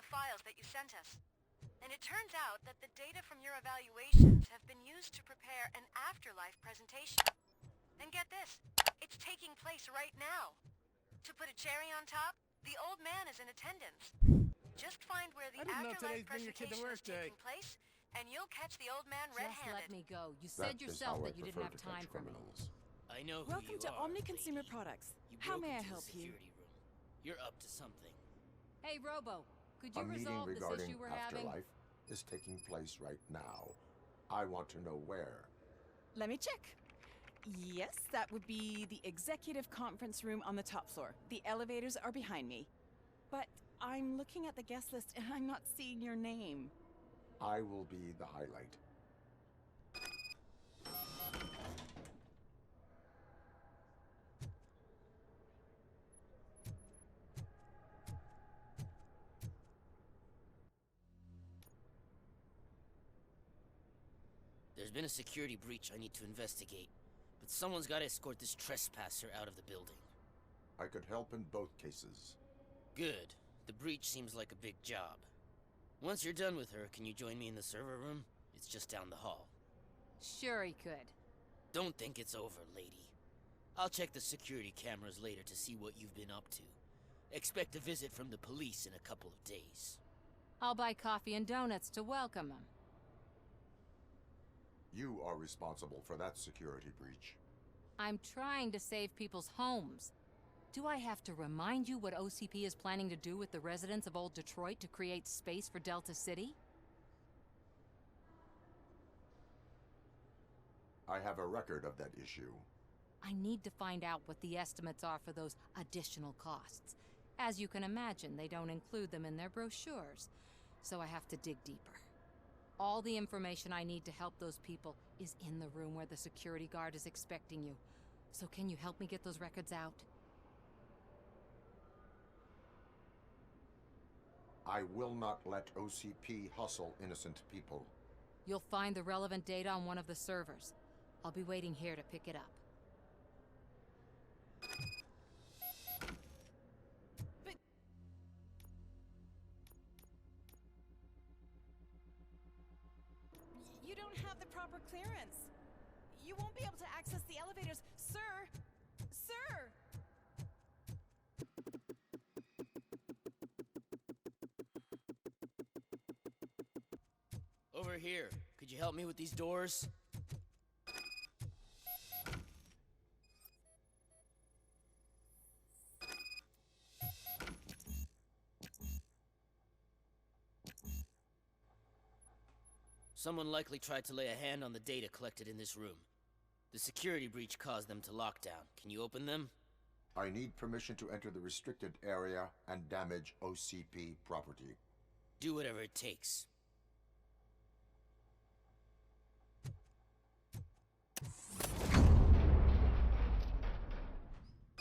the files that you sent us. And it turns out that the data from your evaluations have been used to prepare an afterlife presentation. And get this, it's taking place right now. To put a cherry on top, the old man is in attendance. Just find where the afterlife presentation is taking place, and you'll catch the old man red-handed. Just let me go. You said yourself that you didn't have time for me. I know who Welcome you to are, Omni Consumer lady. Products. You How broke may I into the help you? security room. You're up to something. Hey, Robo, could you A meeting resolve this regarding issue we're having? afterlife is taking place right now. I want to know where. Let me check. Yes, that would be the executive conference room on the top floor. The elevators are behind me. But I'm looking at the guest list and I'm not seeing your name. I will be the highlight. There's been a security breach I need to investigate, but someone's got to escort this trespasser out of the building. I could help in both cases. Good. The breach seems like a big job. Once you're done with her, can you join me in the server room? It's just down the hall. Sure he could. Don't think it's over, lady. I'll check the security cameras later to see what you've been up to. Expect a visit from the police in a couple of days. I'll buy coffee and donuts to welcome him. You are responsible for that security breach. I'm trying to save people's homes. Do I have to remind you what OCP is planning to do with the residents of Old Detroit to create space for Delta City? I have a record of that issue. I need to find out what the estimates are for those additional costs. As you can imagine, they don't include them in their brochures, so I have to dig deeper. All the information I need to help those people is in the room where the security guard is expecting you. So can you help me get those records out? I will not let OCP hustle innocent people. You'll find the relevant data on one of the servers. I'll be waiting here to pick it up. You don't have the proper clearance. You won't be able to access the elevators. Sir! Sir! Over here. Could you help me with these doors? Someone likely tried to lay a hand on the data collected in this room. The security breach caused them to lock down. Can you open them? I need permission to enter the restricted area and damage OCP property. Do whatever it takes.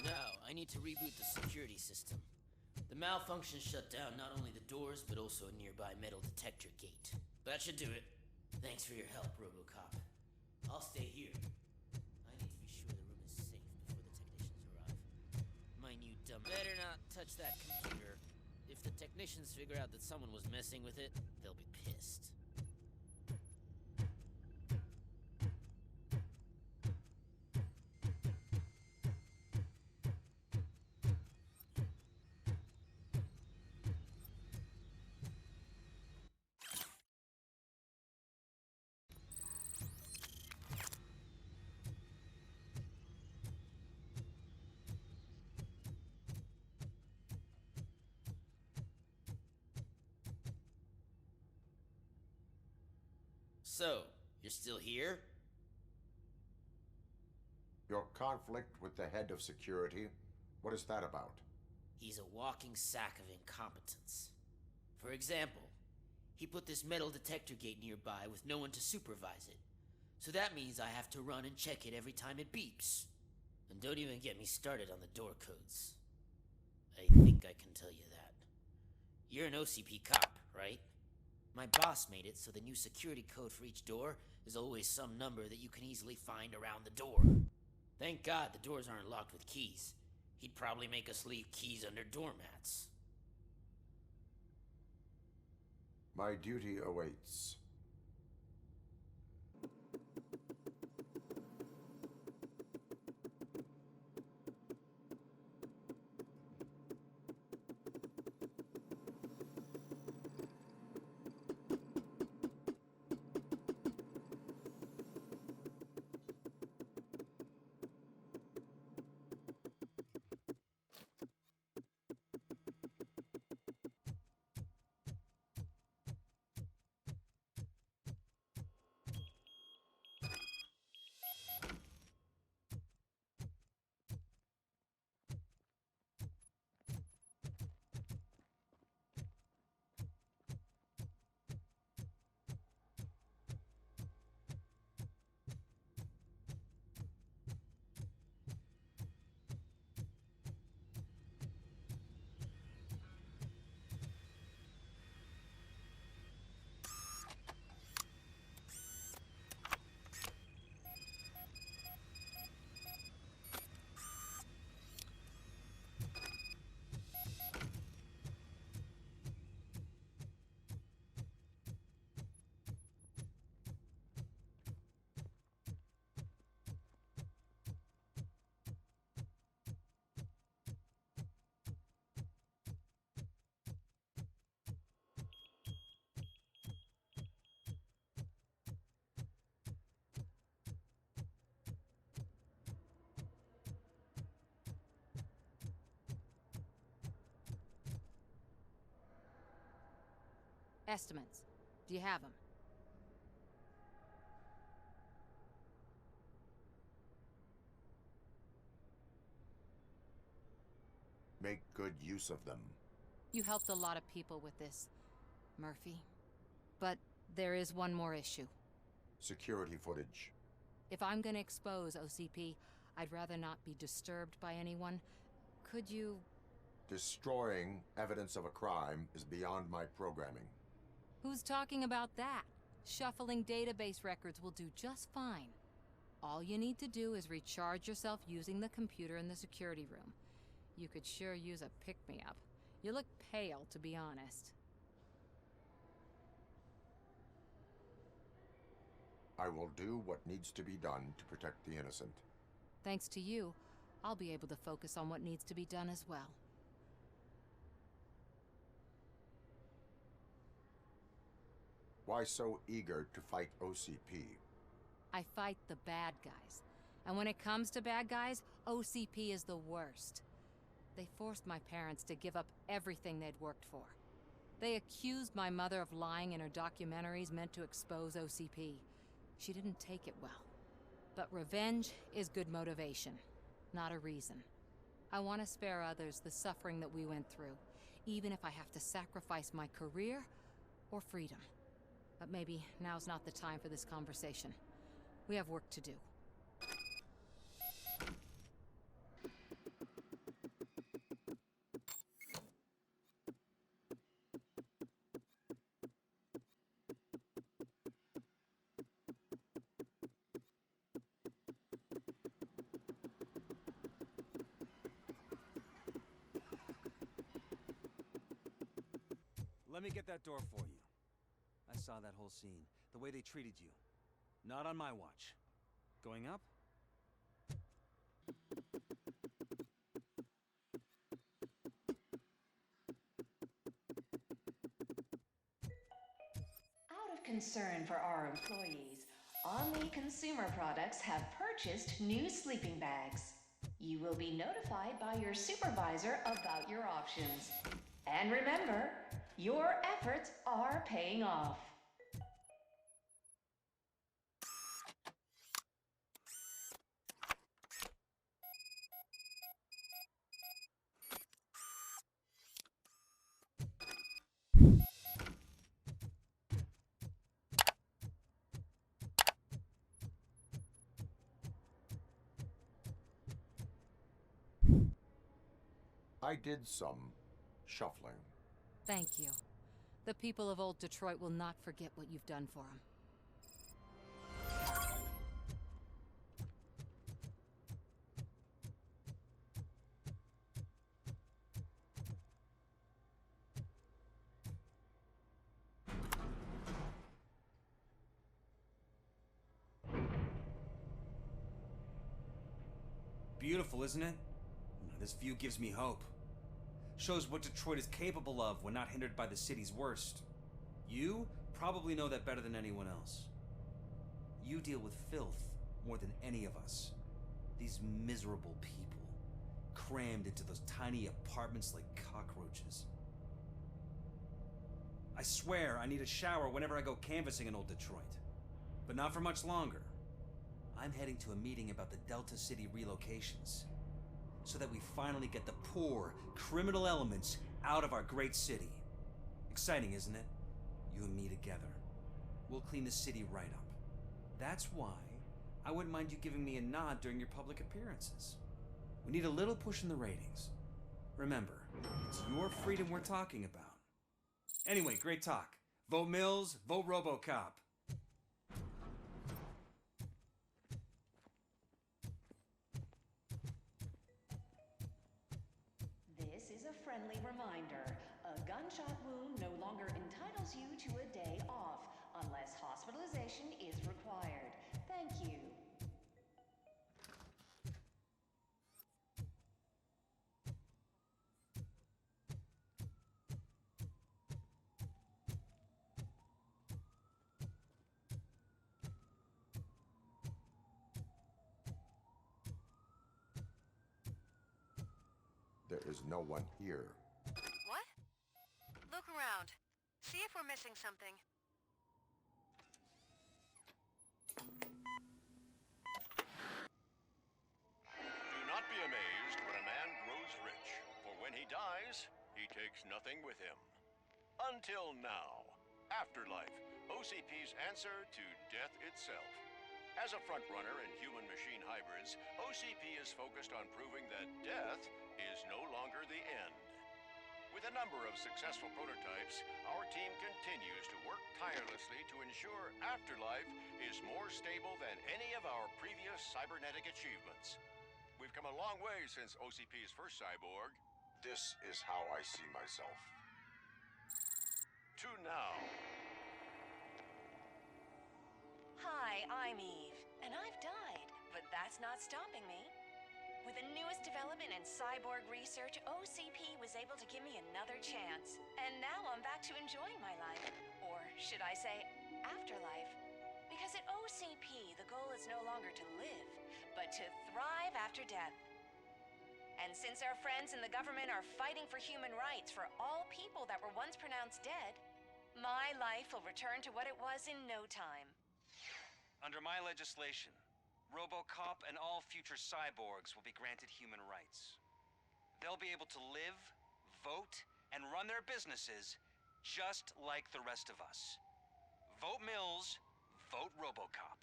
Now, I need to reboot the security system. The malfunction shut down not only the doors, but also a nearby metal detector gate. That should do it. Thanks for your help, RoboCop. I'll stay here. I need to be sure the room is safe before the technicians arrive. My new dumb... Better not touch that computer. If the technicians figure out that someone was messing with it, they'll be pissed. So, you're still here? Your conflict with the head of security, what is that about? He's a walking sack of incompetence. For example, he put this metal detector gate nearby with no one to supervise it. So that means I have to run and check it every time it beeps. And don't even get me started on the door codes. I think I can tell you that. You're an OCP cop, right? My boss made it so the new security code for each door is always some number that you can easily find around the door. Thank God the doors aren't locked with keys. He'd probably make us leave keys under doormats. My duty awaits. Estimates. Do you have them? Make good use of them. You helped a lot of people with this, Murphy. But there is one more issue. Security footage. If I'm gonna expose OCP, I'd rather not be disturbed by anyone. Could you... Destroying evidence of a crime is beyond my programming. Who's talking about that? Shuffling database records will do just fine. All you need to do is recharge yourself using the computer in the security room. You could sure use a pick-me-up. You look pale, to be honest. I will do what needs to be done to protect the innocent. Thanks to you, I'll be able to focus on what needs to be done as well. Why so eager to fight OCP? I fight the bad guys. And when it comes to bad guys, OCP is the worst. They forced my parents to give up everything they'd worked for. They accused my mother of lying in her documentaries meant to expose OCP. She didn't take it well. But revenge is good motivation, not a reason. I want to spare others the suffering that we went through, even if I have to sacrifice my career or freedom. But maybe now's not the time for this conversation. We have work to do. Let me get that door for you. I saw that whole scene, the way they treated you. Not on my watch. Going up? Out of concern for our employees, Omni Consumer Products have purchased new sleeping bags. You will be notified by your supervisor about your options. And remember, your efforts are paying off. I did some shuffling. Thank you. The people of old Detroit will not forget what you've done for them. beautiful, isn't it? This view gives me hope. Shows what Detroit is capable of when not hindered by the city's worst. You probably know that better than anyone else. You deal with filth more than any of us. These miserable people, crammed into those tiny apartments like cockroaches. I swear I need a shower whenever I go canvassing in old Detroit. But not for much longer. I'm heading to a meeting about the Delta City relocations, so that we finally get the poor, criminal elements out of our great city. Exciting, isn't it? You and me together. We'll clean the city right up. That's why I wouldn't mind you giving me a nod during your public appearances. We need a little push in the ratings. Remember, it's your freedom we're talking about. Anyway, great talk. Vote Mills, vote RoboCop. This is a friendly reminder. A gunshot wound no longer entitles you to a day off, unless hospitalization is required. Thank you. There is no one here. What? Look around. See if we're missing something. Do not be amazed when a man grows rich, for when he dies, he takes nothing with him. Until now. Afterlife, OCP's answer to death itself. As a frontrunner in human-machine hybrids, OCP is focused on proving that death is no longer the end. With a number of successful prototypes, our team continues to work tirelessly to ensure Afterlife is more stable than any of our previous cybernetic achievements. We've come a long way since OCP's first cyborg. This is how I see myself. To now. Hi, I'm Eve, and I've died, but that's not stopping me. With the newest development in cyborg research, OCP was able to give me another chance. And now I'm back to enjoying my life. Or should I say, afterlife? Because at OCP, the goal is no longer to live, but to thrive after death. And since our friends in the government are fighting for human rights for all people that were once pronounced dead, my life will return to what it was in no time. Under my legislation, RoboCop and all future cyborgs will be granted human rights. They'll be able to live, vote, and run their businesses just like the rest of us. Vote Mills, vote RoboCop.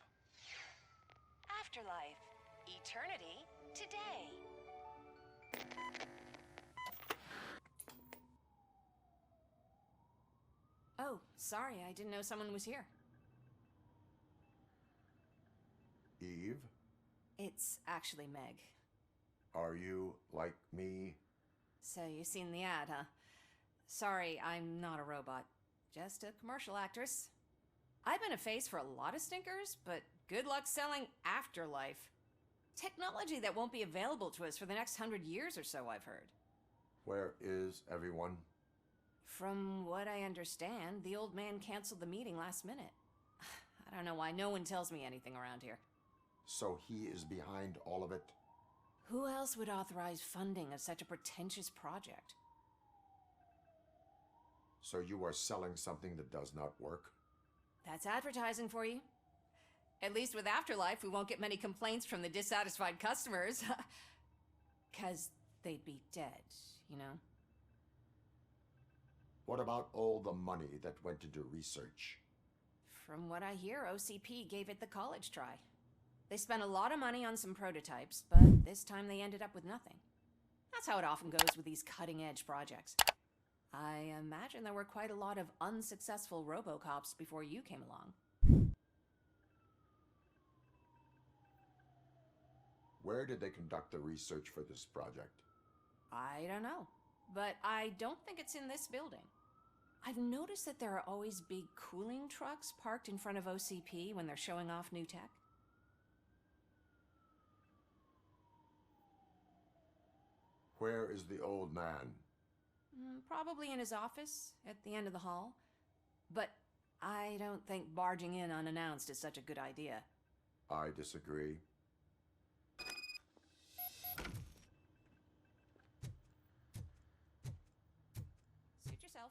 Afterlife. Eternity today. Oh, sorry, I didn't know someone was here. Eve, It's actually Meg. are you like me? So you seen the ad, huh? Sorry, I'm not a robot. Just a commercial actress. I've been a face for a lot of stinkers, but good luck selling Afterlife. Technology that won't be available to us for the next 100 years or so, I've heard. Where is everyone? From what I understand, the old man canceled the meeting last minute. I don't know why no one tells me anything around here. So he is behind all of it? Who else would authorize funding of such a pretentious project? So you are selling something that does not work? That's advertising for you. At least with Afterlife, we won't get many complaints from the dissatisfied customers. 'Cause they'd be dead, you know? What about all the money that went into research? From what I hear, OCP gave it the college try. They spent a lot of money on some prototypes, but this time they ended up with nothing. That's how it often goes with these cutting-edge projects. I imagine there were quite a lot of unsuccessful RoboCops before you came along. Where did they conduct the research for this project? I don't know, but I don't think it's in this building. I've noticed that there are always big cooling trucks parked in front of OCP when they're showing off new tech. Where is the old man? Probably in his office at the end of the hall. But I don't think barging in unannounced is such a good idea. I disagree. Suit yourself.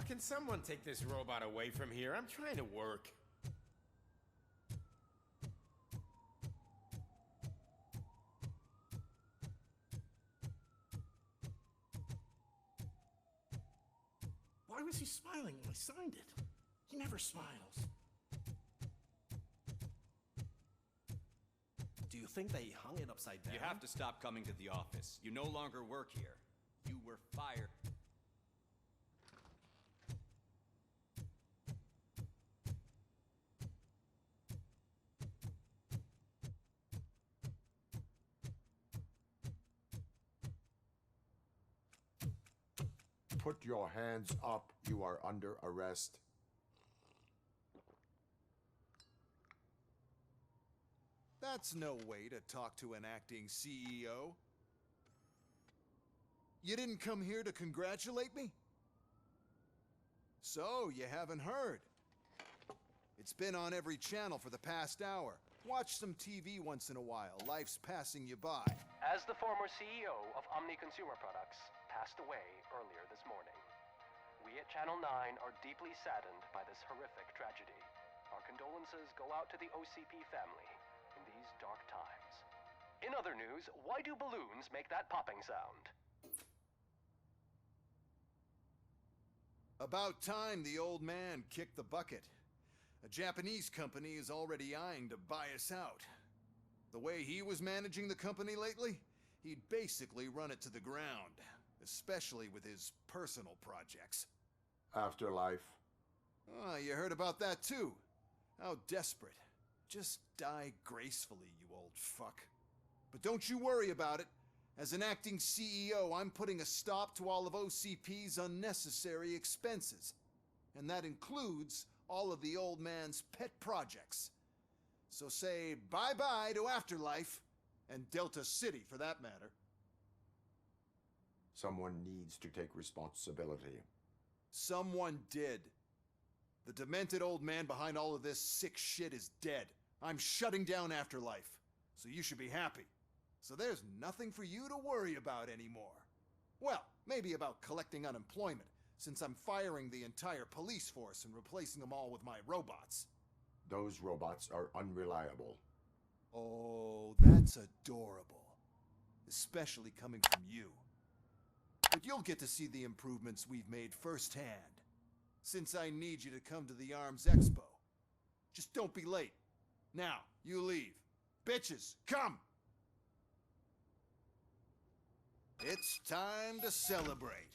Can someone take this robot away from here? I'm trying to work. Why was he smiling when I signed it? He never smiles. Do you think they hung it upside down? You have to stop coming to the office. You no longer work here. You were fired. Put your hands up. You are under arrest. That's no way to talk to an acting CEO. You didn't come here to congratulate me? So, you haven't heard. It's been on every channel for the past hour. Watch some TV once in a while. Life's passing you by. As the former CEO of Omni Consumer Products passed away earlier this morning, we at Channel 9 are deeply saddened by this horrific tragedy. Our condolences go out to the OCP family in these dark times. In other news, why do balloons make that popping sound? About time the old man kicked the bucket. A Japanese company is already eyeing to buy us out. The way he was managing the company lately, he'd basically run it to the ground, especially with his personal projects. Afterlife. Oh, you heard about that too. How desperate. Just die gracefully, you old fuck. But don't you worry about it. As an acting CEO, I'm putting a stop to all of OCP's unnecessary expenses. And that includes all of the old man's pet projects. So say bye-bye to Afterlife, and Delta City for that matter. Someone needs to take responsibility. Someone did. The demented old man behind all of this sick shit is dead. I'm shutting down Afterlife, so you should be happy. So there's nothing for you to worry about anymore. Well, maybe about collecting unemployment, since I'm firing the entire police force and replacing them all with my robots. Those robots are unreliable. Oh, that's adorable. Especially coming from you. But you'll get to see the improvements we've made firsthand, since I need you to come to the Arms Expo. Just don't be late. Now, you leave. Bitches, come! It's time to celebrate.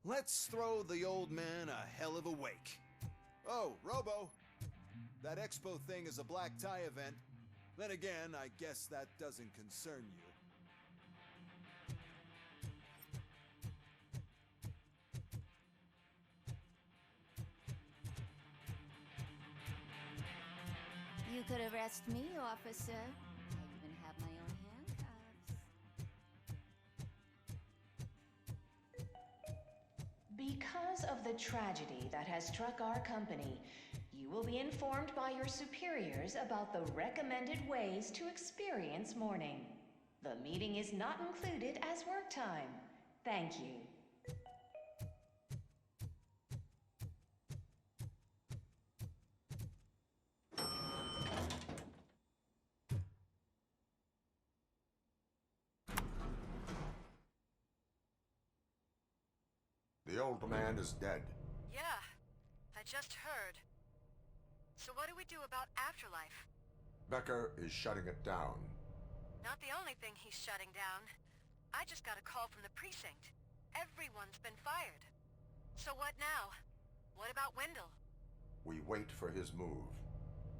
Let's throw the old man a hell of a wake. Oh, Robo, that expo thing is a black tie event. Then again, I guess that doesn't concern you. You could arrest me, officer. I even have my own handcuffs. Because of the tragedy that has struck our company, you will be informed by your superiors about the recommended ways to experience mourning. The meeting is not included as work time. Thank you. The old man is dead. Yeah, I just heard. So what do we do about afterlife? Becker is shutting it down. Not the only thing he's shutting down. I just got a call from the precinct. Everyone's been fired. So what now? What about Wendell? We wait for his move.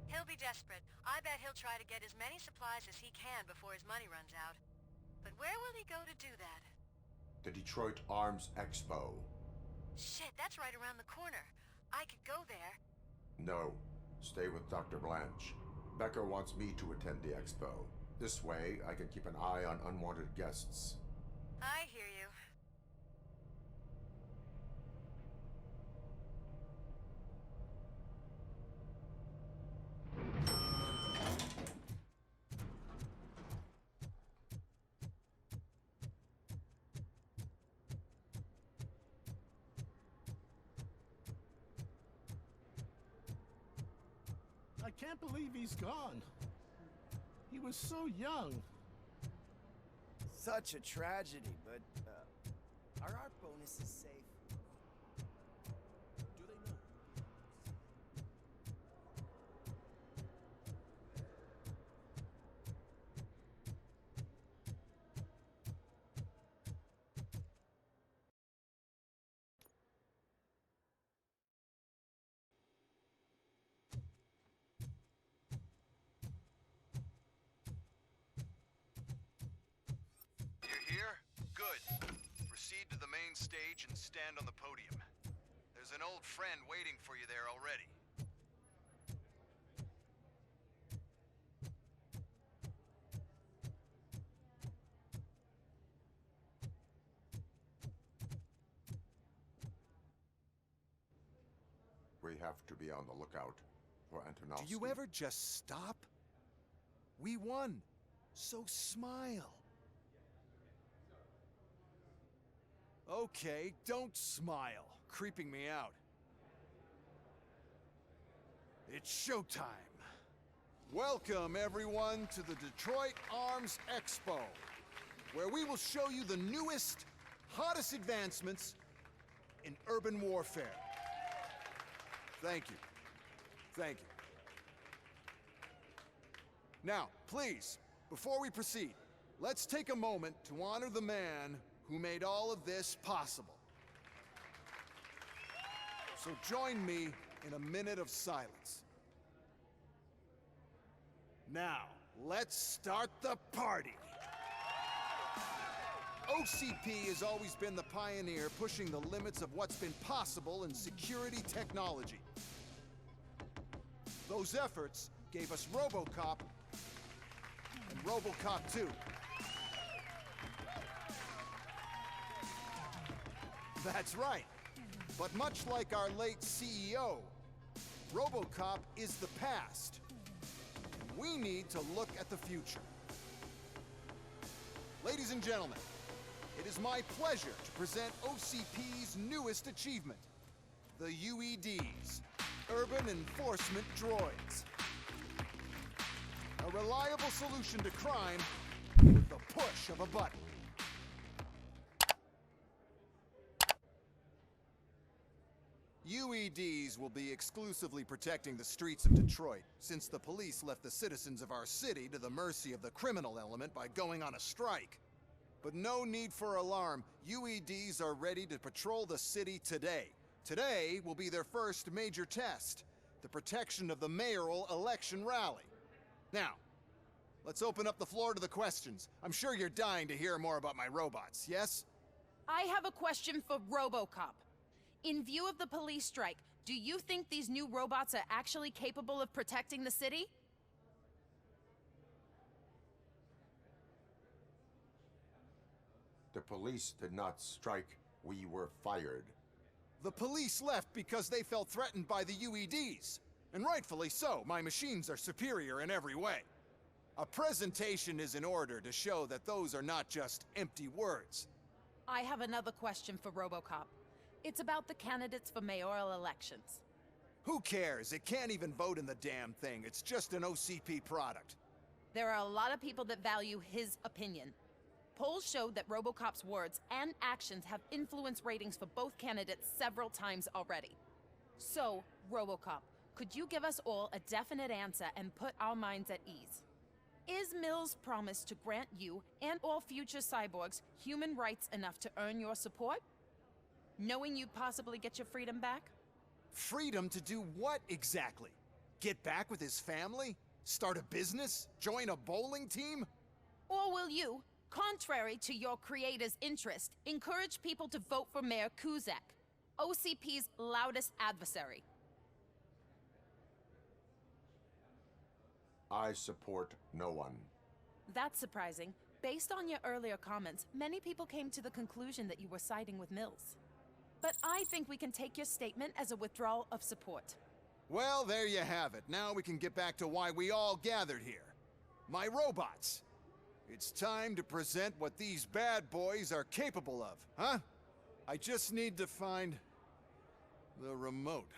He'll be desperate. I bet he'll try to get as many supplies as he can before his money runs out. But where will he go to do that? The Detroit Arms Expo. Shit, that's right around the corner. I could go there. No, stay with Dr. Blanche. Becker wants me to attend the expo. This way, I can keep an eye on unwanted guests. I hear you. I can't believe he's gone. He was so young. Such a tragedy, but are our bonuses safe? Do they know? Proceed to the main stage and stand on the podium. There's an old friend waiting for you there already. We have to be on the lookout for Antonovsky. Do you ever just stop? We won, so smile. Okay, don't smile. Creeping me out. It's showtime. Welcome, everyone, to the Detroit Arms Expo, where we will show you the newest, hottest advancements in urban warfare. Thank you. Thank you. Now, please, before we proceed, let's take a moment to honor the man who made all of this possible. So join me in a minute of silence. Now, let's start the party. OCP has always been the pioneer pushing the limits of what's been possible in security technology. Those efforts gave us RoboCop and RoboCop 2. That's right. But much like our late CEO, RoboCop is the past. We need to look at the future. Ladies and gentlemen, it is my pleasure to present OCP's newest achievement, the UEDs, Urban Enforcement Droids. A reliable solution to crime with the push of a button. UEDs will be exclusively protecting the streets of Detroit, since the police left the citizens of our city to the mercy of the criminal element by going on a strike. But no need for alarm. UEDs are ready to patrol the city today. Today will be their first major test, the protection of the mayoral election rally. Now, let's open up the floor to the questions. I'm sure you're dying to hear more about my robots, yes? I have a question for RoboCop. In view of the police strike, do you think these new robots are actually capable of protecting the city? The police did not strike. We were fired. The police left because they felt threatened by the UEDs. And rightfully so, my machines are superior in every way. A presentation is in order to show that those are not just empty words. I have another question for RoboCop. It's about the candidates for mayoral elections. Who cares? It can't even vote in the damn thing. It's just an OCP product. There are a lot of people that value his opinion. Polls showed that RoboCop's words and actions have influenced ratings for both candidates several times already. So, RoboCop, could you give us all a definite answer and put our minds at ease? Is Mills' promise to grant you and all future cyborgs human rights enough to earn your support? Knowing you'd possibly get your freedom back? Freedom to do what exactly? Get back with his family? Start a business? Join a bowling team? Or will you, contrary to your creator's interest, encourage people to vote for Mayor Kuzak, OCP's loudest adversary? I support no one. That's surprising. Based on your earlier comments, many people came to the conclusion that you were siding with Mills. But I think we can take your statement as a withdrawal of support. Well, there you have it. Now we can get back to why we all gathered here. My robots. It's time to present what these bad boys are capable of, huh? I just need to find the remote.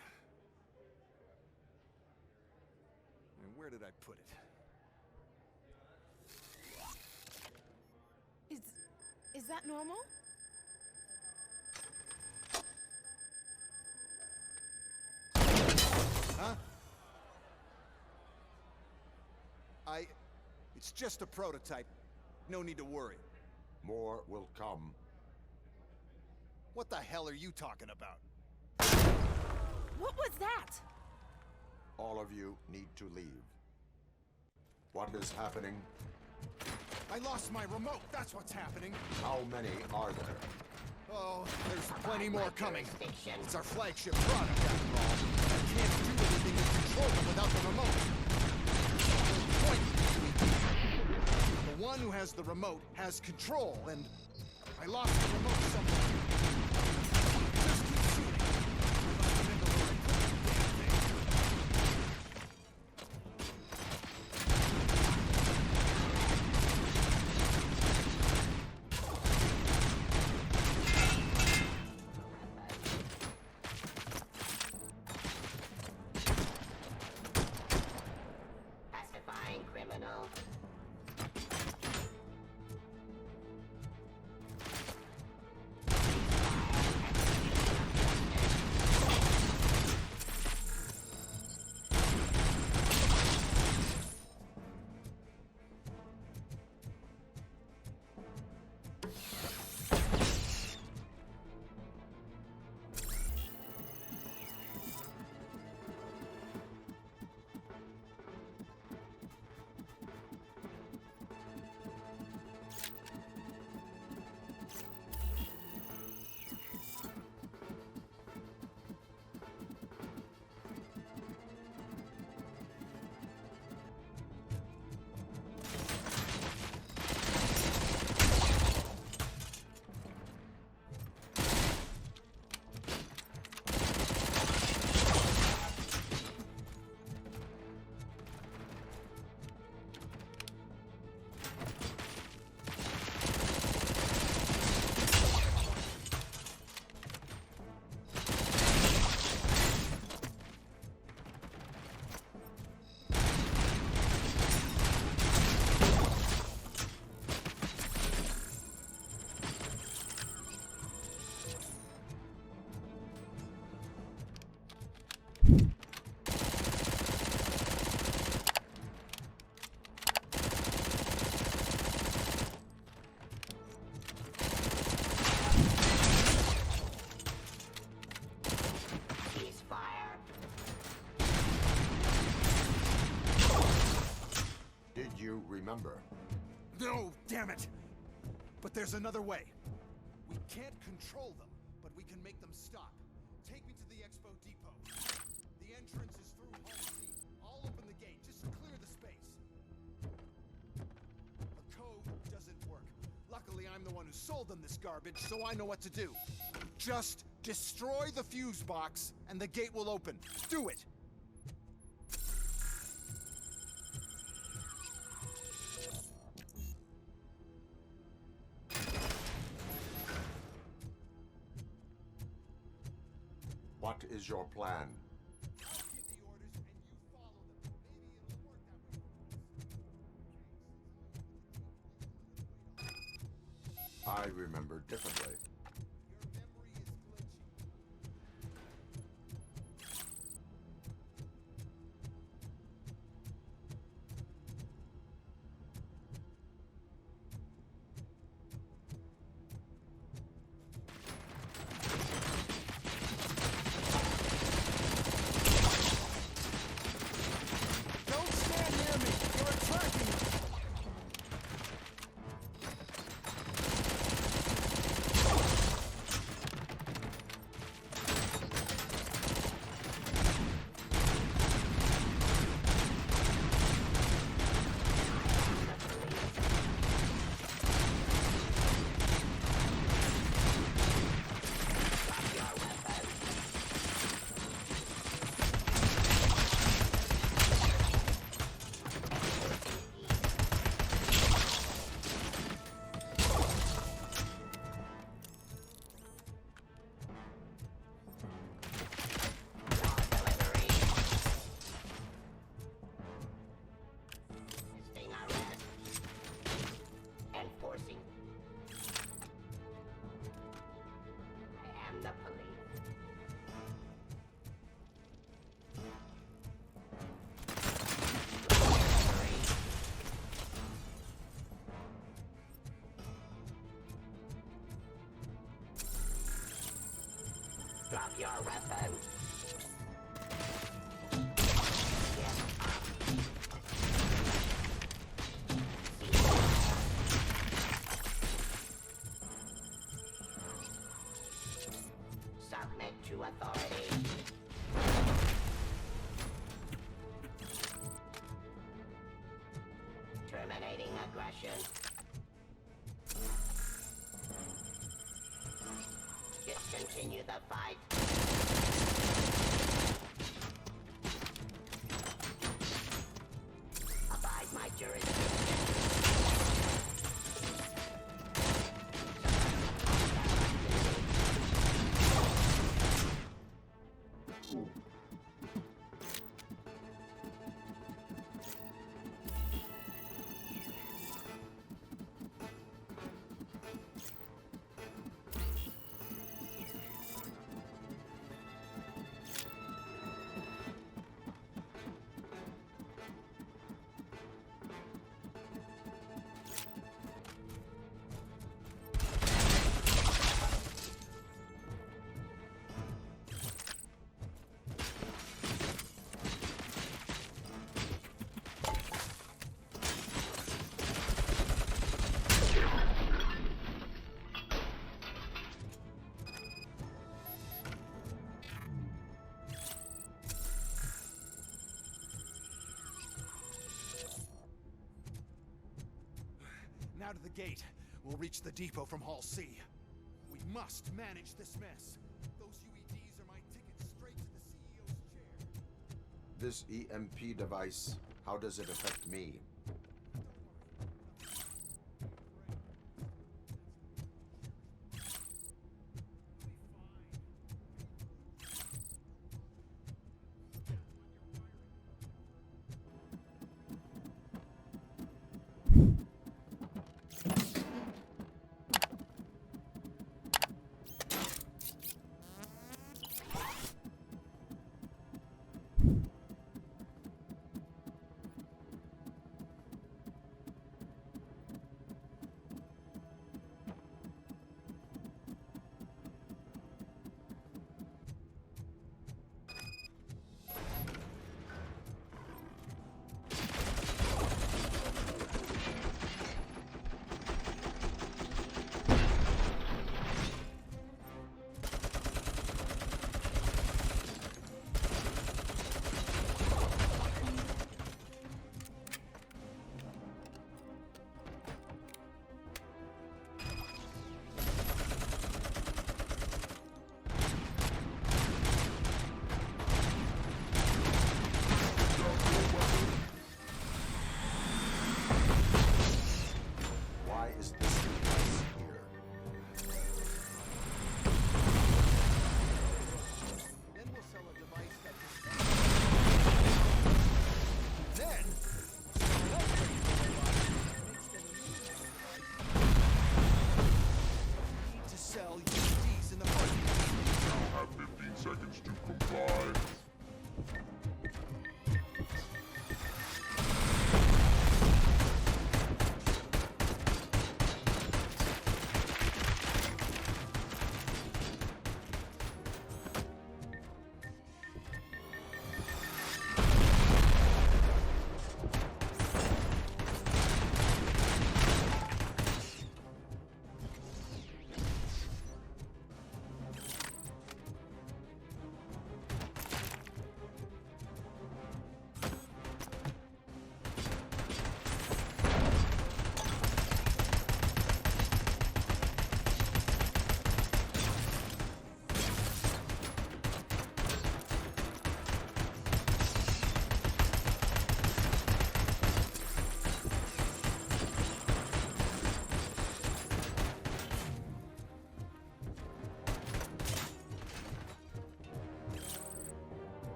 And where did I put it? Is that normal? Huh? It's just a prototype. No need to worry. More will come. What the hell are you talking about? What was that? All of you need to leave. What is happening? I lost my remote, that's what's happening. How many are there? Oh, there's plenty more coming. It's our flagship product, after all. I can't do anything to control them without the remote. The one who has the remote has control, and I lost the remote somewhere. Just keep shooting. I must remember where I put the damn thing. Pacifying criminal. Remember. No, damn it! But there's another way. We can't control them, but we can make them stop. Take me to the expo depot. The entrance is through Hall C. I'll open the gate. Just clear the space. The code doesn't work. Luckily, I'm the one who sold them this garbage, so I know what to do. Just destroy the fuse box, and the gate will open. Do it! What is your plan? I remember differently. Don't stand near me! You're attracting me! Enforcing. I am the police. Drop your weapon. Submit to authority. Terminating aggression. Discontinue the fight. Abide my jurisdiction. Now to the gate. We'll reach the depot from Hall C. We must manage this mess. Those UEDs are my ticket straight to the CEO's chair. This EMP device, how does it affect me? sell USDs in the parking lot. Now have 15 seconds to comply.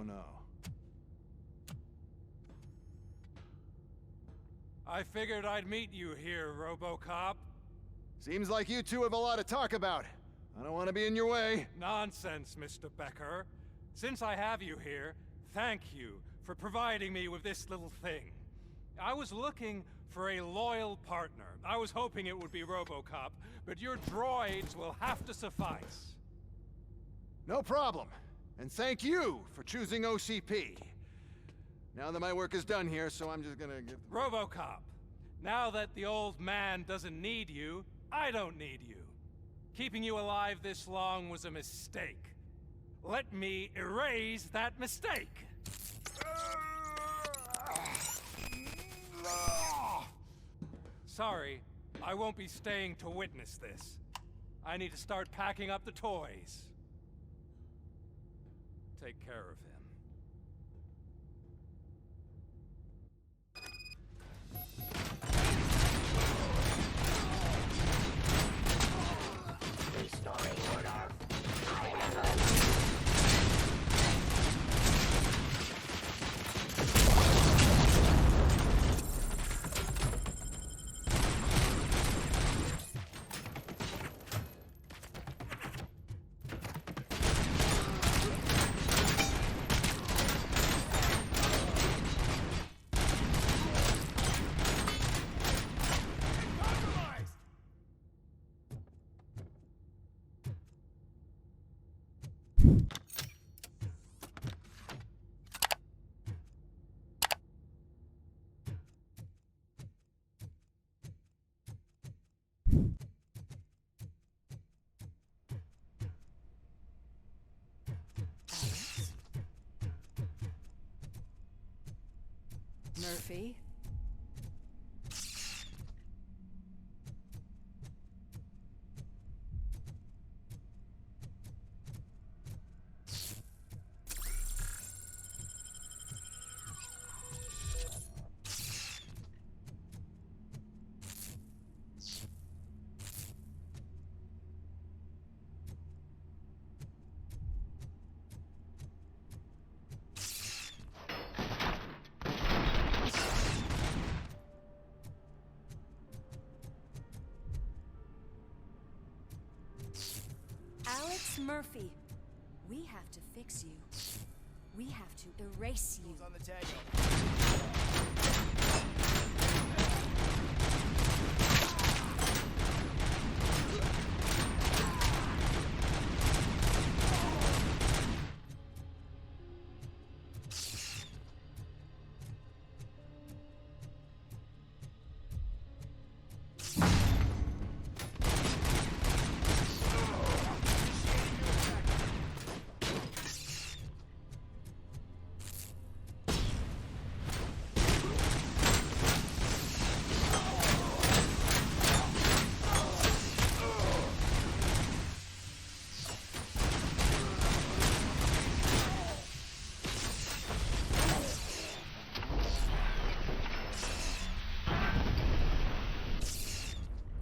Oh no. I figured I'd meet you here, RoboCop. Seems like you two have a lot to talk about. I don't want to be in your way. Nonsense, Mr. Becker. Since I have you here, thank you for providing me with this little thing. I was looking for a loyal partner. I was hoping it would be RoboCop, but your droids will have to suffice. No problem. And thank you for choosing OCP. Now that my work is done here, so I'm just gonna give... RoboCop, now that the old man doesn't need you, I don't need you. Keeping you alive this long was a mistake. Let me erase that mistake! Sorry, I won't be staying to witness this. I need to start packing up the toys. Take care of him. Restoring order. Murphy? Murphy, we have to fix you. We have to erase you. On the tag.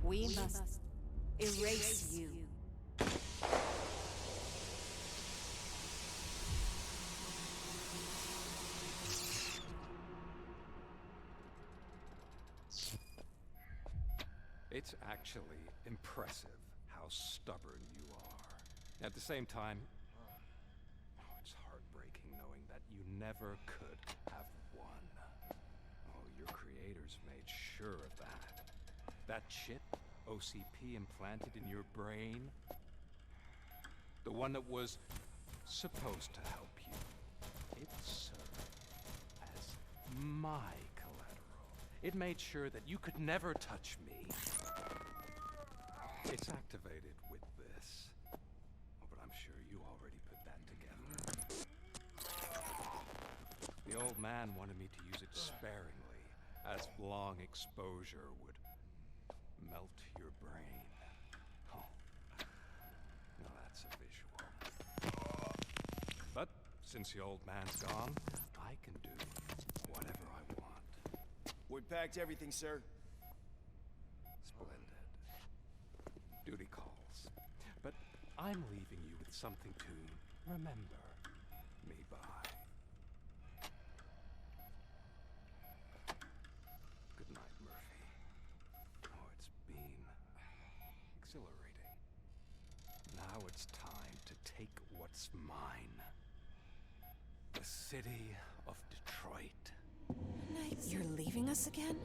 We must erase you. It's actually impressive how stubborn you are. At the same time, it's heartbreaking knowing that you never could have won. Oh, your creators made sure of that. That chip OCP implanted in your brain, the one that was supposed to help you, it served as my collateral. It made sure that you could never touch me. It's activated with this. Oh, but I'm sure you already put that together. The old man wanted me to use it sparingly, as long exposure would melt your brain. Oh, now that's a visual. But since the old man's gone, I can do whatever I want. We packed everything, sir. Splendid. Duty calls. But I'm leaving you with something to remember me by. It's mine. The city of Detroit. You're leaving us again?